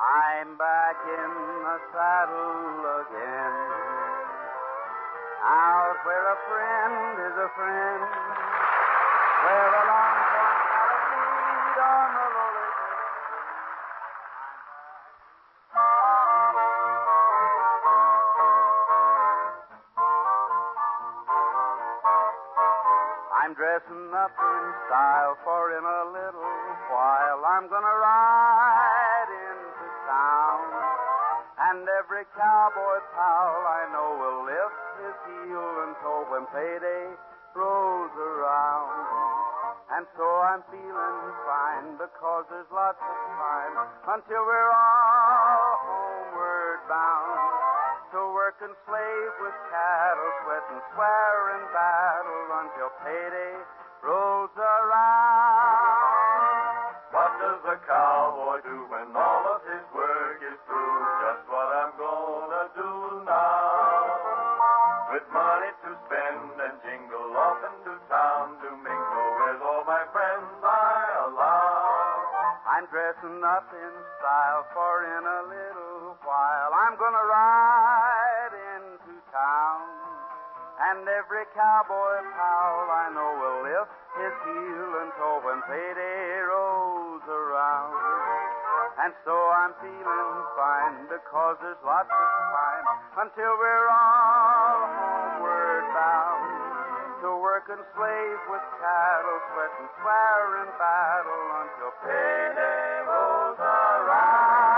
I'm back in the saddle again, out where a friend is a friend, where the longhorn cattle feed on the lowly I'm dressing up in style, for in a little while I'm gonna ride into town, and every cowboy pal I know will lift his heel and toe when payday rolls around. And so I'm feeling fine because there's lots of time until we're all homeward bound. To work and slave with cattle, sweat and swear in battle until payday rolls around. What does a cowboy do when all of his work is through? Just what I'm gonna do now. With money to spend and jingle off into town to mingle with all my friends I allow. I'm dressing up in style, for in a little while I'm gonna ride into town, and every cowboy pal I know will lift his heel and toe when payday rolls around. And so I'm feeling fine because there's lots of time until we're all homeward bound. To work and slave with cattle, sweat and swear in battle until payday rolls around.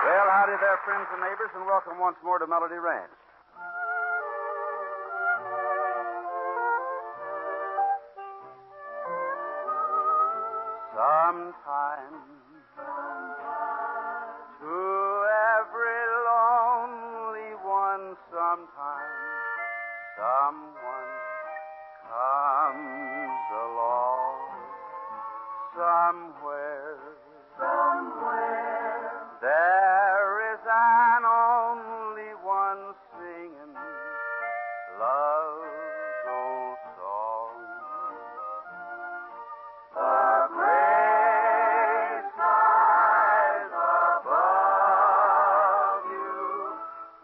Well, howdy there, friends and neighbors, and welcome once more to Melody Ranch. Sometimes to every lonely one, sometimes someone comes along. Somewhere there is an only one singing love's old song. The gray skies above you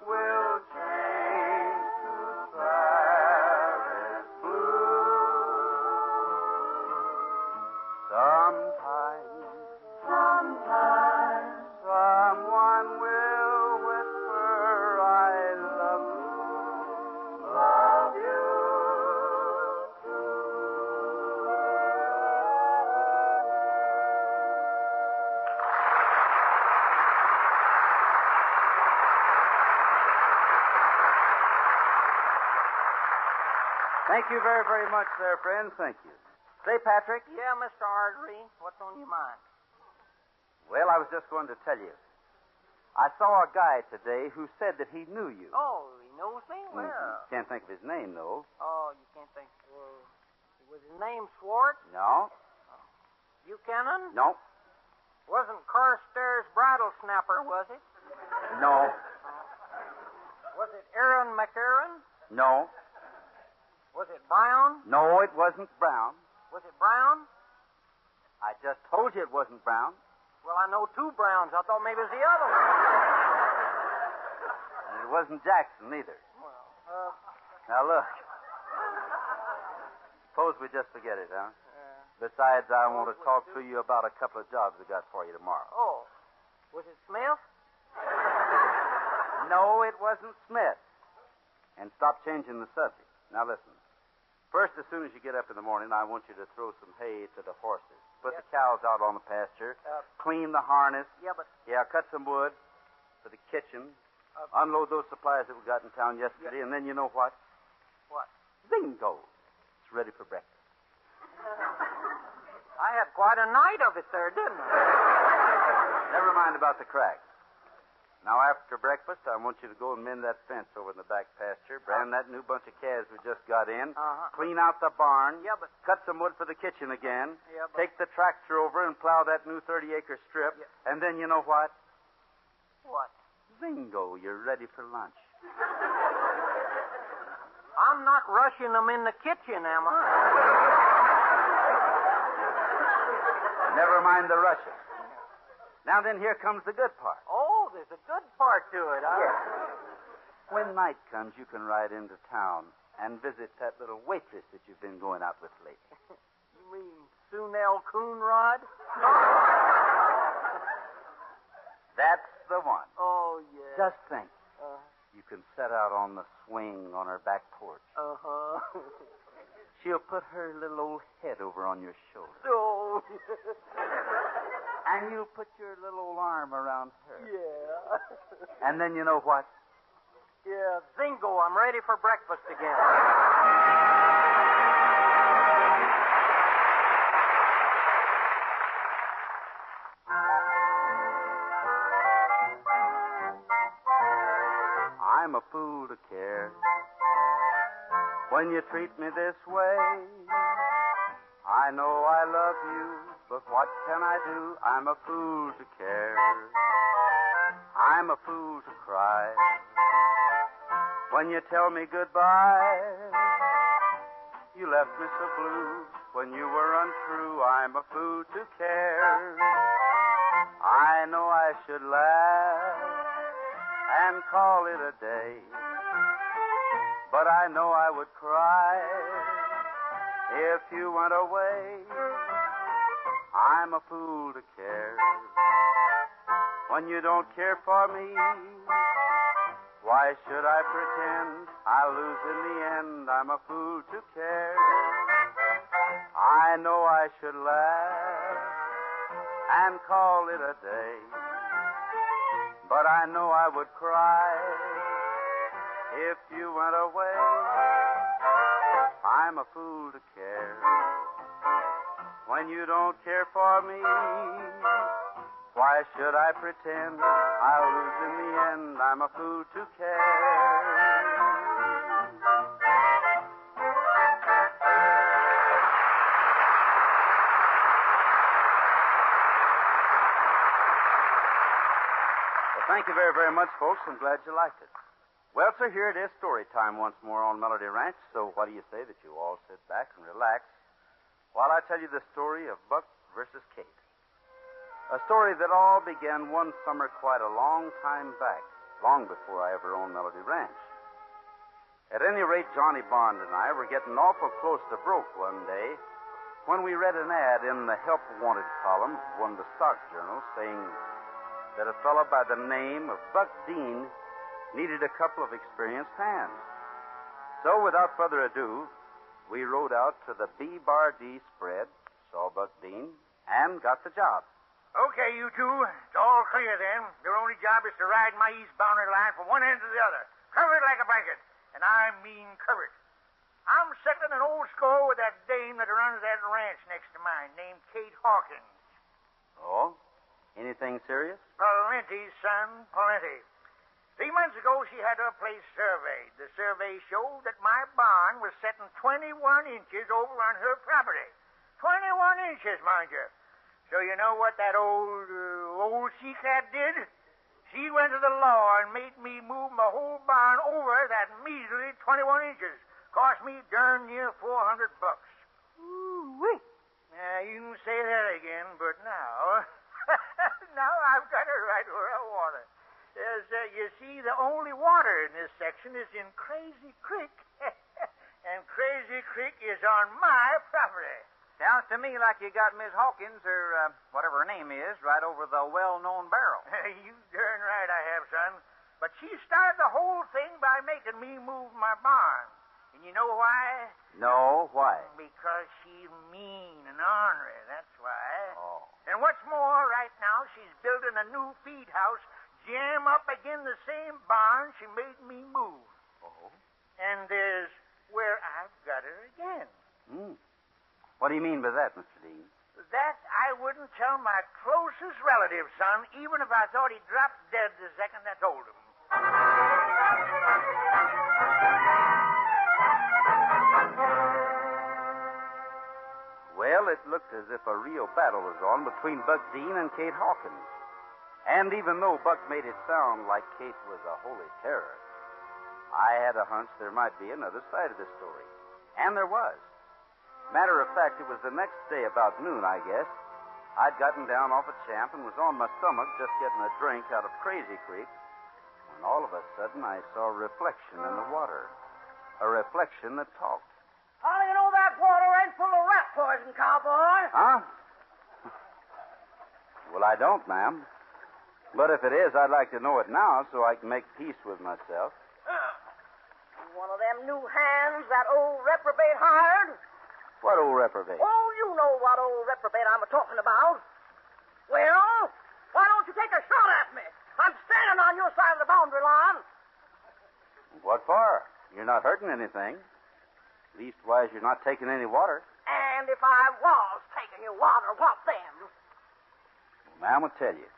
will change to fairest blue. Sometimes someone will whisper, I love you too. Thank you very, very much there, friends. Thank you. Say, Patrick. Yeah, Mr. Autry, what's on your mind? Well, I was just going to tell you. I saw a guy today who said that he knew you. Oh, he knows me? Well. Can't think of his name, though. Oh, you can't think. Well, was his name Schwartz? No. Buchanan? No. Wasn't Carstairs Bridle Snapper, was it? No. Was it Aaron McAaron? No. Was it Brown? No, it wasn't Brown. Was it Brown? I just told you it wasn't Brown. Well, I know two Browns. I thought maybe it was the other one. And it wasn't Jackson, either. Well, Now, look. Suppose we just forget it, huh? Besides, I want to talk to you about a couple of jobs I got for you tomorrow. Oh. Was it Smith? No, it wasn't Smith. And stop changing the subject. Now, listen. First, as soon as you get up in the morning, I want you to throw some hay to the horses. Put the cows out on the pasture. Clean the harness. Yeah, but... Yeah, cut some wood for the kitchen. Unload those supplies that we got in town yesterday. And then you know what? What? Bingo. It's ready for breakfast. I had quite a night of it there, didn't I? Never mind about the cracks. Now, after breakfast, I want you to go and mend that fence over in the back pasture, brand that new bunch of calves we just got in, clean out the barn, Yeah, but... cut some wood for the kitchen again, Yeah, but... take the tractor over and plow that new 30-acre strip, and then you know what? What? Bingo, you're ready for lunch. I'm not rushing them in the kitchen, am I? Never mind the rushes. Now then, here comes the good part. Oh, there's a good part to it, huh? Yes. When night comes, you can ride into town and visit that little waitress that you've been going out with lately. You mean Sunel Coonrod? That's the one. Oh, yeah. Just think. You can set out on the swing on her back porch. Uh-huh. She'll put her little old head over on your shoulder. Oh. And you'll put your little old arm around her. Yeah. And then you know what? Yeah, Zingo, I'm ready for breakfast again. I'm a fool to care when you treat me this way. I know I love you, but what can I do? I'm a fool to care. I'm a fool to cry when you tell me goodbye. You left me so blue when you were untrue. I'm a fool to care. I know I should laugh and call it a day, but I know I would cry if you went away. I'm a fool to care when you don't care for me. Why should I pretend I'll lose in the end? I'm a fool to care. I know I should laugh and call it a day, but I know I would cry if you went away. I'm a fool to care when you don't care for me. Why should I pretend I'll lose in the end? I'm a fool to care. Thank you very, very much, folks. I'm glad you liked it. Well, sir, here it is, story time once more on Melody Ranch. So what do you say that you all sit back and relax while I tell you the story of Buck versus Kate? A story that all began one summer quite a long time back, long before I ever owned Melody Ranch. At any rate, Johnny Bond and I were getting awful close to broke one day when we read an ad in the Help Wanted column of one of the stock journals saying that a fellow by the name of Buck Dean needed a couple of experienced hands. So, without further ado, we rode out to the B-Bar-D spread, saw Buck Dean, and got the job. Okay, you two. It's all clear then. Your only job is to ride my east boundary line from one end to the other. Cover it like a blanket. And I mean cover it. I'm settling an old score with that dame that runs that ranch next to mine, named Kate Hawkins. Oh? Anything serious? Plenty, son, plenty. 3 months ago, she had her place surveyed. The survey showed that my barn was setting 21 inches over on her property. 21 inches, mind you. So you know what that old she-cat did? She went to the law and made me move my whole barn over that measly 21 inches. Cost me darn near $400. Ooh-wee. Now, you can say that again, but now... now I've got her right where I want her. You see, the only water in this section is in Crazy Creek. And Crazy Creek is on my property. Sounds to me like you got Miss Hawkins, or whatever her name is, right over the well-known barrel. You darn right I have, son. But she started the whole thing by making me move my barn. And you know why? No, why? Because she's mean and ornery, that's why. Oh. And what's more, right now she's building a new feed house jam up again the same barn she made me move. Oh? And there's where I've got her again. What do you mean by that, Mr. Dean? That I wouldn't tell my closest relative, son, even if I thought he dropped dead the second I told him. Well, it looked as if a real battle was on between Buck Dean and Kate Hawkins. And even though Buck made it sound like Kate was a holy terror, I had a hunch there might be another side of the story. And there was. Matter of fact, it was the next day about noon, I guess. I'd gotten down off a champ and was on my stomach just getting a drink out of Crazy Creek when all of a sudden I saw a reflection in the water. A reflection that talked. How do you know that water ain't full of rat poison, cowboy? Huh? Well, I don't, ma'am. But if it is, I'd like to know it now so I can make peace with myself. One of them new hands that old reprobate hired? What old reprobate? Oh, you know what old reprobate I'm talking about. Well, why don't you take a shot at me? I'm standing on your side of the boundary line. What for? You're not hurting anything. Leastwise, you're not taking any water. And if I was taking your water, what then? Well, ma'am, I'll tell you.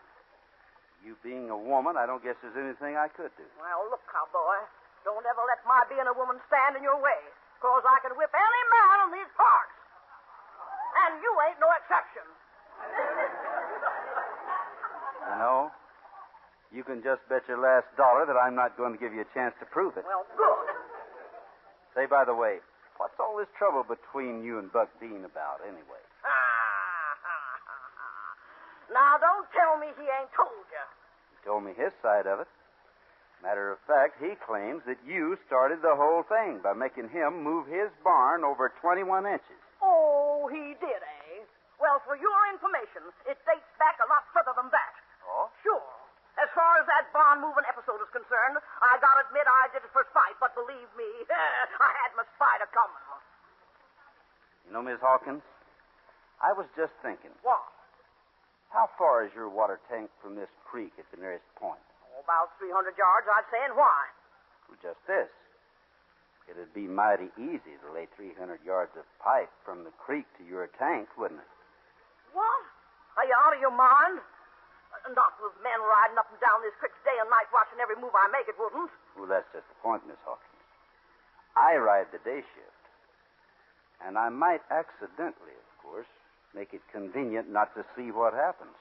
You being a woman, I don't guess there's anything I could do. Well, look, cowboy, don't ever let my being a woman stand in your way, because I can whip any man in these parts. And you ain't no exception. You know, you can just bet your last dollar that I'm not going to give you a chance to prove it. Well, good. Say, by the way, what's all this trouble between you and Buck Dean about, anyway? Now, don't tell me he ain't told you. He told me his side of it. Matter of fact, he claims that you started the whole thing by making him move his barn over 21 inches. Oh, he did, eh? Well, for your information, it dates back a lot further than that. Oh? Sure. As far as that barn moving episode is concerned, I gotta admit I did it for spite, but believe me, I had my spider coming. You know, Miss Hawkins, I was just thinking. What? How far is your water tank from this creek at the nearest point? Oh, about 300 yards, I'd say, and why? Well, just this. It'd be mighty easy to lay 300 yards of pipe from the creek to your tank, wouldn't it? What? Are you out of your mind? Not with men riding up and down this creek day and night watching every move I make, it wouldn't. Well, that's just the point, Miss Hawkins. I ride the day shift. And I might accidentally, of course, make it convenient not to see what happens.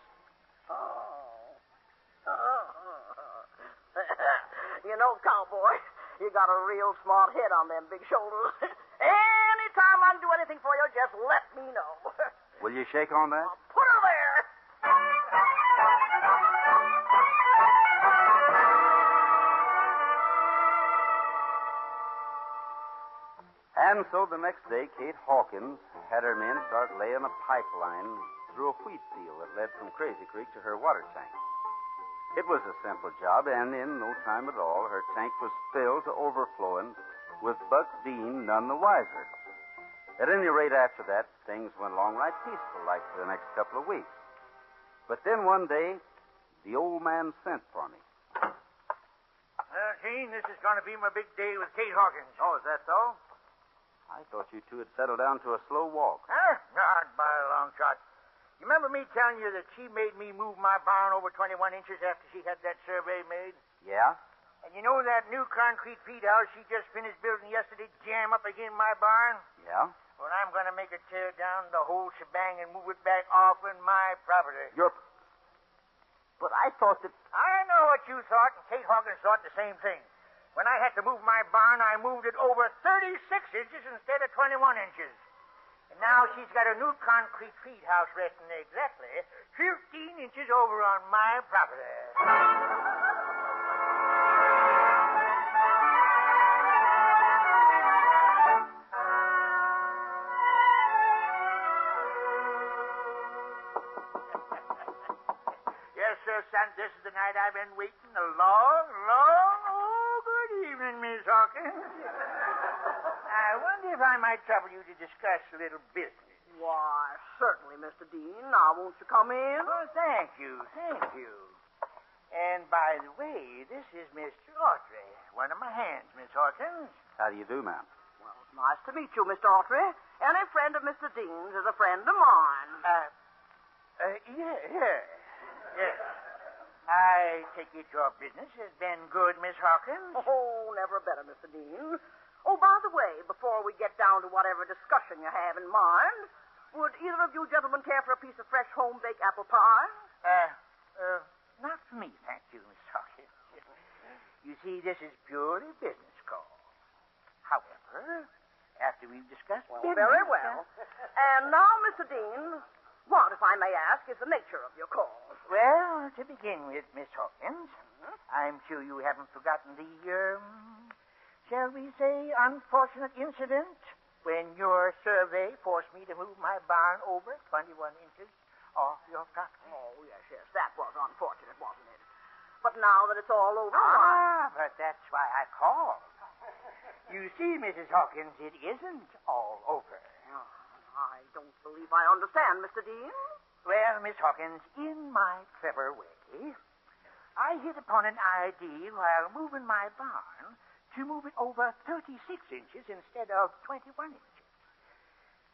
You know, cowboy, you got a real smart head on them big shoulders. Anytime I can do anything for you, just let me know. Will you shake on that? Put her there. And so the next day, Kate Hawkins had her men start laying a pipeline through a wheat field that led from Crazy Creek to her water tank. It was a simple job, and in no time at all, her tank was filled to overflowing, with Buck Dean none the wiser. At any rate, after that, things went along right peaceful, like for the next couple of weeks. But then one day, the old man sent for me. Gene, this is going to be my big day with Kate Hawkins. Oh, is that so? I thought you two had settled down to a slow walk. Huh? Not by a long shot. You remember me telling you that she made me move my barn over 21 inches after she had that survey made? Yeah? And you know that new concrete feed house she just finished building yesterday jam up against my barn? Yeah? Well, I'm going to make her tear down the whole shebang and move it back off in my property. But I thought that... I know what you thought, and Kate Hawkins thought the same thing. When I had to move my barn, I moved it over 36 inches instead of 21 inches. And now she's got a new concrete feed house resting exactly 15 inches over on my property. Yes, sir, son, this is the night I've been waiting a long, good evening, Miss Hawkins. I wonder if I might trouble you to discuss a little business. Why, certainly, Mr. Dean. Now, won't you come in? Oh, thank you. And by the way, this is Mr. Autry, one of my hands, Miss Hawkins. How do you do, ma'am? Well, it's nice to meet you, Mr. Autry. Any friend of Mr. Dean's is a friend of mine. Yes. I take it your business has been good, Miss Hawkins? Oh, never better, Mr. Dean. Oh, by the way, before we get down to whatever discussion you have in mind, would either of you gentlemen care for a piece of fresh home-baked apple pie? Not for me, thank you, Miss Hawkins. You see, this is purely business over after we've discussed Well, business. very well. And now, Mr. Dean, what, if I may ask, is the nature of your call? Well, to begin with, Miss Hawkins, I'm sure you haven't forgotten the, shall we say, unfortunate incident when your survey forced me to move my barn over 21 inches off your property. Oh, yes, that was unfortunate, wasn't it? But now that it's all over, why? But that's why I called. You see, Mrs. Hawkins, it isn't all over. Oh, I don't believe I understand, Mr. Dean. Well, Miss Hawkins, in my clever way, I hit upon an idea while moving my barn to move it over 36 inches instead of 21 inches.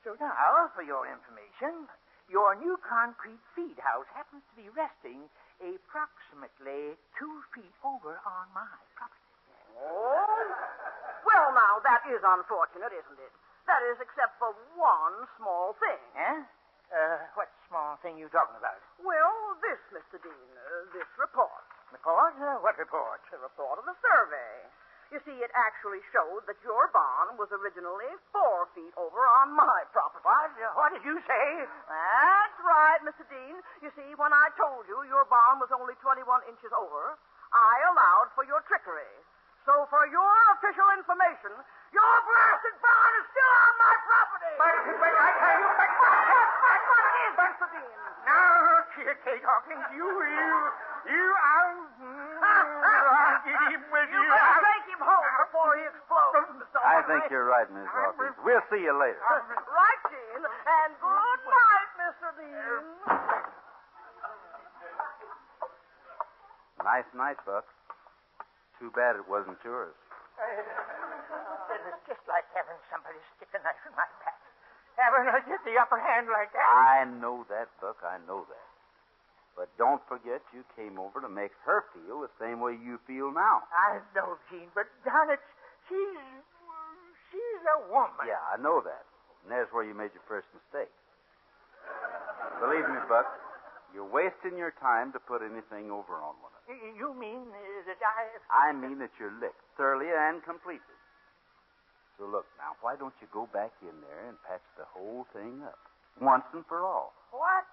So now, for your information, your new concrete feed house happens to be resting approximately 2 feet over on my property. Oh? Well, now, that is unfortunate, isn't it? That is, except for one small thing. Eh? What small thing you talking about? Well, this, Mr. Dean, this report. Report? What report? The report of the survey. You see, it actually showed that your barn was originally 4 feet over on my property. What did you say? That's right, Mr. Dean. You see, when I told you your barn was only 21 inches over, I allowed for your trickery. So for your official information, your blasted barn is still on my property. But I tell you, That's what it is, Mr. Dean. Now, look here, Kate Hawkins, I'll get him with you. You better take him home before he explodes, Mr. I Autry. think you're right, Miss Hawkins. We'll see you later. Right, Dean. And good night, Mr. Dean. Nice night, Buck. Too bad it wasn't yours. It was just like having somebody stick a knife in my back. Having her get the upper hand like that. I know that, Buck. I know that. But don't forget you came over to make her feel the same way you feel now. I know, Gene, but darn it, she's a woman. Yeah, I know that. And there's where you made your first mistake. Believe me, Buck, you're wasting your time to put anything over on one of them. You mean that I... I mean that you're licked thoroughly and completely. So look, now, why don't you go back in there and patch the whole thing up? Once and for all. What?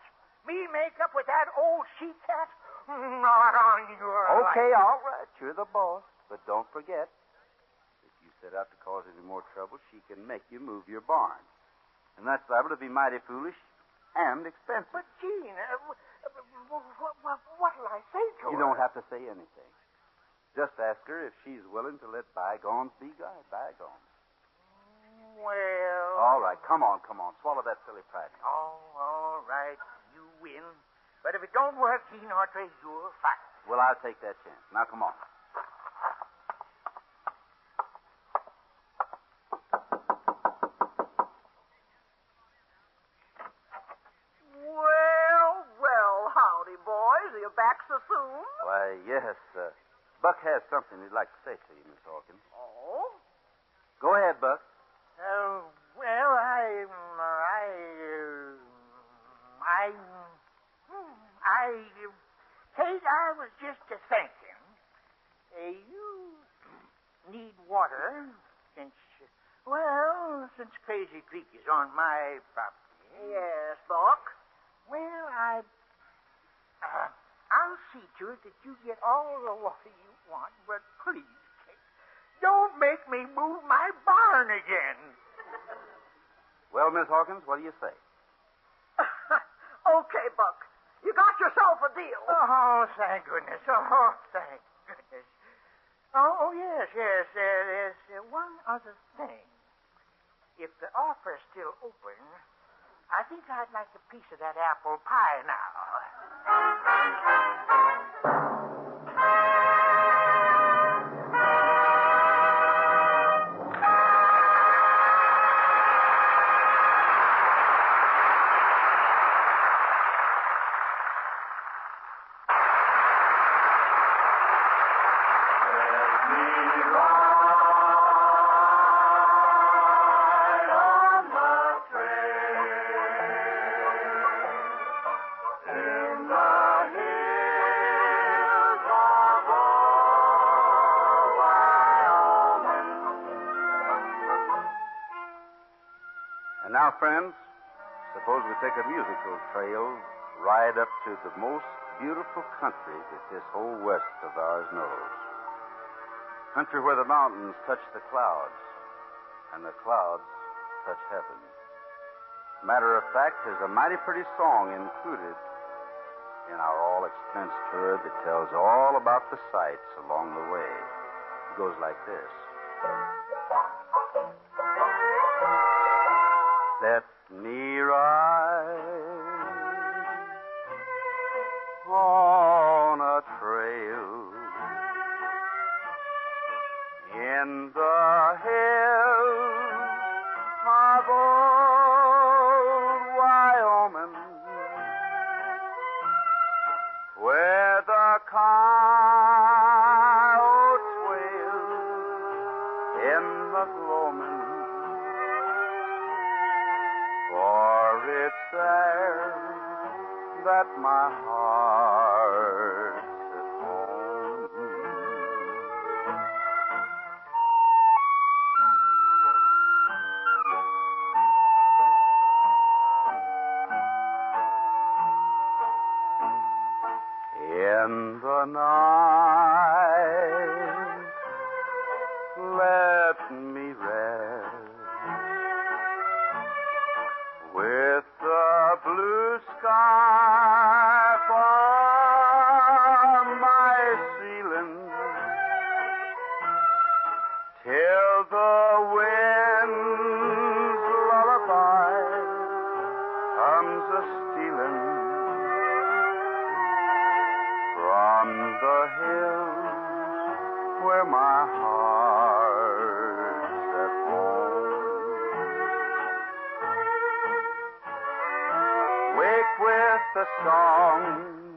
Me make up with that old she-cat? Not on your Okay, life. all right. You're the boss. But don't forget, if you set out to cause any more trouble, she can make you move your barn. And that's liable to be mighty foolish and expensive. But, Gene, what'll I say to her? You don't have to say anything. Just ask her if she's willing to let bygones be bygones. Well... All right, come on. Swallow that silly pride. Oh, all right. You win. But if it don't work, Gene Autry, you're fired. Well, I'll take that chance. Now, come on. Well, howdy, boys. Are you back so soon? Why, yes. Buck has something he'd like to say to you, Miss Hawkins. Oh? Go ahead, Buck. Well, Kate, I was just thinking. You need water since Crazy Creek is on my property. Yes, Buck. Well, I'll see to it that you get all the water you want, but please, Kate, don't make me move my barn again. Well, Miss Hawkins, what do you say? Okay, Buck. You got yourself a deal. Oh, thank goodness. Oh, thank goodness. Oh, yes. There's one other thing. If the offer's still open, I think I'd like a piece of that apple pie now. In the And now, friends, suppose we take a musical trail right up to the most beautiful country that this whole west of ours knows. Country where the mountains touch the clouds and the clouds touch heaven. Matter of fact, there's a mighty pretty song included in our all-expense tour that tells all about the sights along the way. It goes like this. Let me ride on a trail in the hills of old Wyoming, where the coyotes wail in the gloaming, for it's there that my heart's at home. In the night, let me rest with the blue sky from my ceiling till the wind's lullaby comes a-stealing from the hills where my heart's at home. Wake with the song,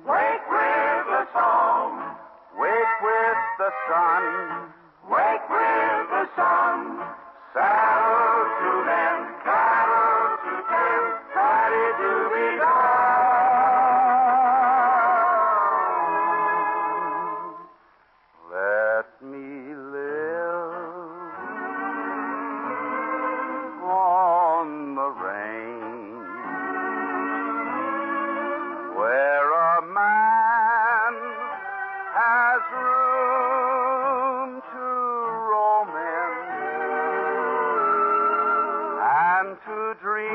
Wake with the song, wake with the sun, wake with the sun. Saddle to men, cattle to ten, Paddy-dooby-da. let me live on the range, where a man has room to roam in and to dream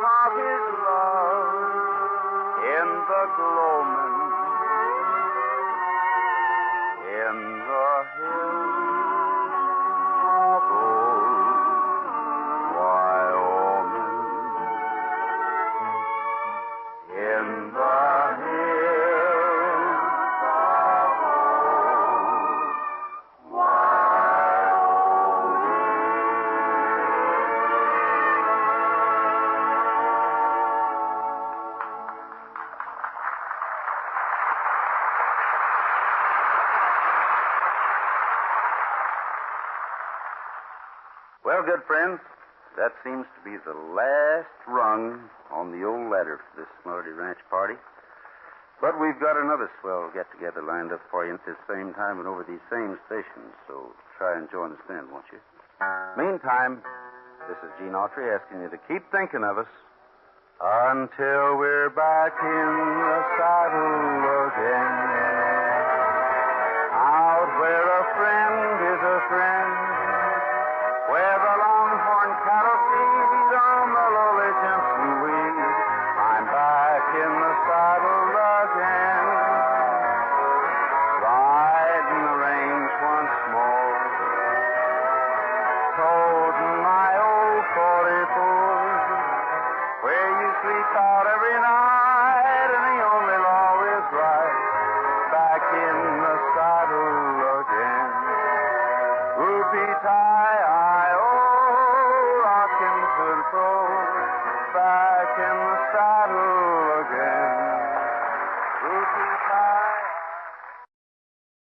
of his love in the gloaming, in the hills of old Wyoming, in the hills of old Wyoming. Well, good friends, that seems to be the last rung on the old ladder for this Smarty Ranch party. But we've got another swell get-together lined up for you at this same time and over these same stations, so try and join us then, won't you? Meantime, this is Gene Autry asking you to keep thinking of us until we're back in the saddle again, out where